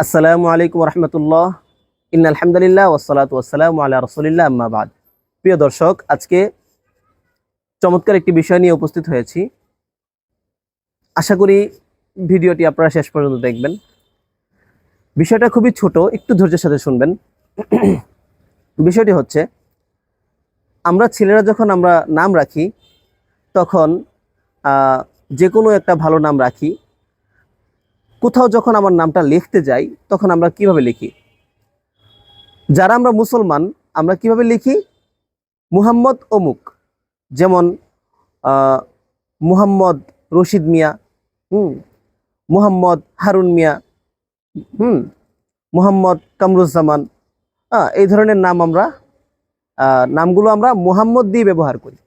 আসসালামু আলাইকুম রহমতুল্লাহ। ইন্নাল হামদুলিল্লাহ ওয়াসসালাতু ওয়াসসালামু আলা রাসূলিল্লাহ আম্মা বাদ। প্রিয় দর্শক, আজকে চমৎকার একটি বিষয় নিয়ে উপস্থিত হয়েছি। আশা করি ভিডিওটি আপনারা শেষ পর্যন্ত দেখবেন। বিষয়টা খুবই ছোট, একটু ধৈর্যের সাথে শুনবেন। বিষয়টি হচ্ছে, আমরা ছেলেরা যখন আমরা নাম রাখি তখন যে কোনো একটা ভালো নাম রাখি। কোথাও যখন আমার নামটা লিখতে যাই তখন আমরা কিভাবে লিখি? যারা আমরা মুসলমান, আমরা কিভাবে লিখি? মুহাম্মদ অমুক, যেমন মুহাম্মদ রশিদ মিয়া, মুহাম্মদ হারুন মিয়া, মুহাম্মদ কামরুজ্জামান, এই ধরনের নাম আমরা নামগুলো আমরা মুহাম্মদ দিয়ে ব্যবহার করি।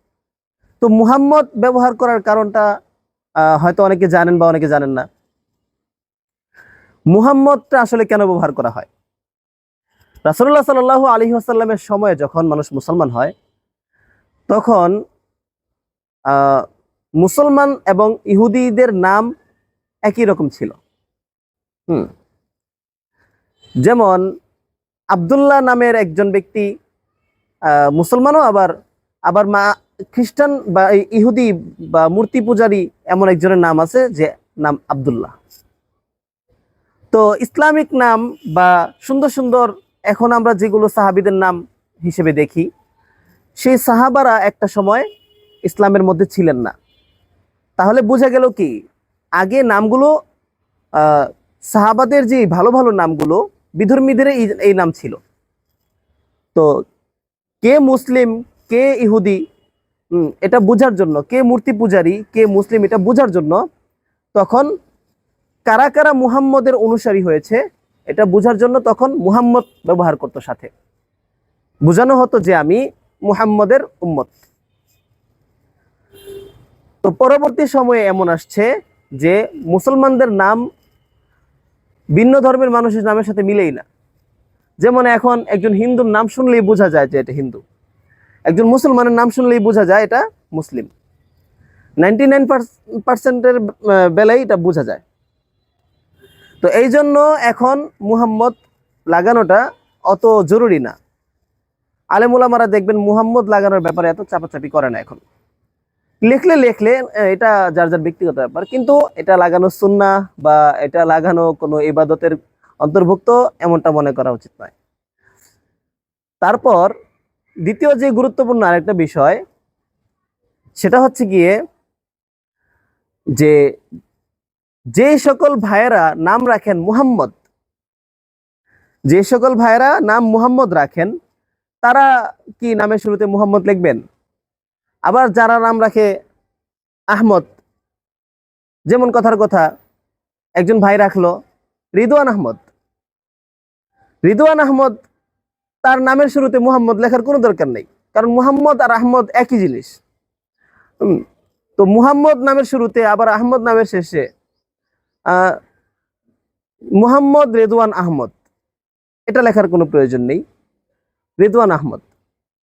তো মুহাম্মদ ব্যবহার করার কারণটা হয়তো অনেকে জানেন বা অনেকে জানেন না। মুহাম্মদটা আসলে কেন ব্যবহার করা হয়? রাসূলুল্লাহ সাল্লাল্লাহু আলাইহি ওয়াসাল্লামের সময়ে যখন মানুষ মুসলমান হয়, তখন মুসলমান এবং ইহুদিদের নাম একই রকম ছিল। যেমন আব্দুল্লাহ নামের একজন ব্যক্তি মুসলমানও, আবার মা খ্রিস্টান বা ইহুদি বা মূর্তি পূজারী এমন একজনের নাম আছে যে নাম আব্দুল্লাহ। তো ইসলামিক নাম বা সুন্দর সুন্দর এখন আমরা যেগুলো সাহাবীদের নাম হিসেবে দেখি, সেই সাহাবারা একটা সময় ইসলামের মধ্যে ছিলেন না। তাহলে বোঝা গেল কি, আগে নামগুলো সাহাবাদের যে ভালো ভালো নামগুলো, বিধর্মীদের এই নাম ছিল। তো কে মুসলিম কে ইহুদি এটা বোঝার জন্য, কে মূর্তি পূজারী কে মুসলিম এটা বোঝার জন্য, তখন কারা কারা মুহাম্মদের অনুসারী হয়েছে এটা বোঝার জন্য তখন মুহাম্মদ ব্যবহার করতো, সাথে বোঝানো হতো যে আমি মুহাম্মদের উম্মত। তো পরবর্তী সময়ে এমন আসছে যে মুসলমানদের নাম ভিন্ন ধর্মের মানুষের নামের সাথে মিলেই না। যেমন এখন একজন হিন্দুর নাম শুনলেই বোঝা যায় যে এটা হিন্দু, একজন মুসলমানের নাম শুনলেই বোঝা যায় এটা মুসলিম। 99% বেলায় এটা বোঝা যায়। তো এই জন্য এখন মুহাম্মদ লাগানোটা অত জরুরি না। আলেম উলামারা দেখবেন মুহাম্মদ লাগানোর ব্যাপারে এত চাপাচাপি করে না। এখন লেখলে এটা যার যার ব্যক্তিগত ব্যাপার, কিন্তু এটা লাগানো সুন্নাহ বা এটা লাগানো কোনো ইবাদতের অন্তর্ভুক্ত এমনটা মনে করা উচিত নয়। তারপর দ্বিতীয় যে গুরুত্বপূর্ণ আরেকটা বিষয়, সেটা হচ্ছে গিয়ে যে সকল ভাইয়েরা নাম রাখেন মুহাম্মদ, যে সকল ভাইয়েরা নাম মুহাম্মদ রাখেন, তারা কি নামের শুরুতে মুহাম্মদ লিখবেন? আবার যারা নাম রাখে আহমদ, যেমন কথার কথা একজন ভাই রাখলো রিদওয়ান আহমদ, রিদওয়ান আহমদ, তার নামের শুরুতে মুহাম্মদ লেখার কোনো দরকার নেই, কারণ মুহাম্মদ আর আহমদ একই জিনিস। তো মুহাম্মদ নামের শুরুতে আবার আহমদ নামের শেষে মুহাম্মদ রেদওয়ান আহমদ, এটা লেখার কোনো প্রয়োজন নেই। রেদওয়ান আহমদ,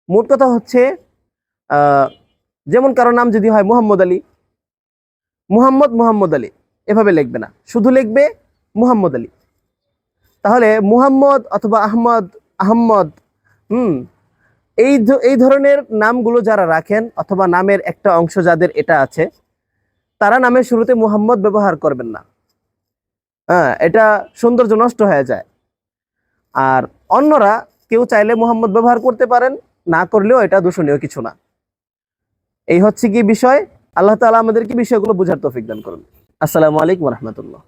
মোট কথা হচ্ছে যেমন কারো নাম যদি হয় মুহাম্মদ আলী, মুহাম্মদ আলী এভাবে লিখবে না, শুধু লিখবে মুহাম্মদ আলী। তাহলে মুহাম্মদ অথবা আহমদ এই ধরনের নামগুলো যারা রাখেন, অথবা নামের একটা অংশ যাদের এটা আছে, তারা নামের শুরুতে মুহাম্মদ ব্যবহার করবেন না। এটা সৌন্দর্য নষ্ট হয়ে যায়। আর অন্যরা কেউ চাইলে মুহাম্মদ ব্যবহার করতে পারেন, না করলেও এটা দূষণীয় কিছু না। এই হচ্ছে কি বিষয়। আল্লাহ তাআলা আমাদেরকে বিষয়গুলো বোঝার তৌফিক দান করুন। আসসালামু আলাইকুম ওয়া রাহমাতুল্লাহ।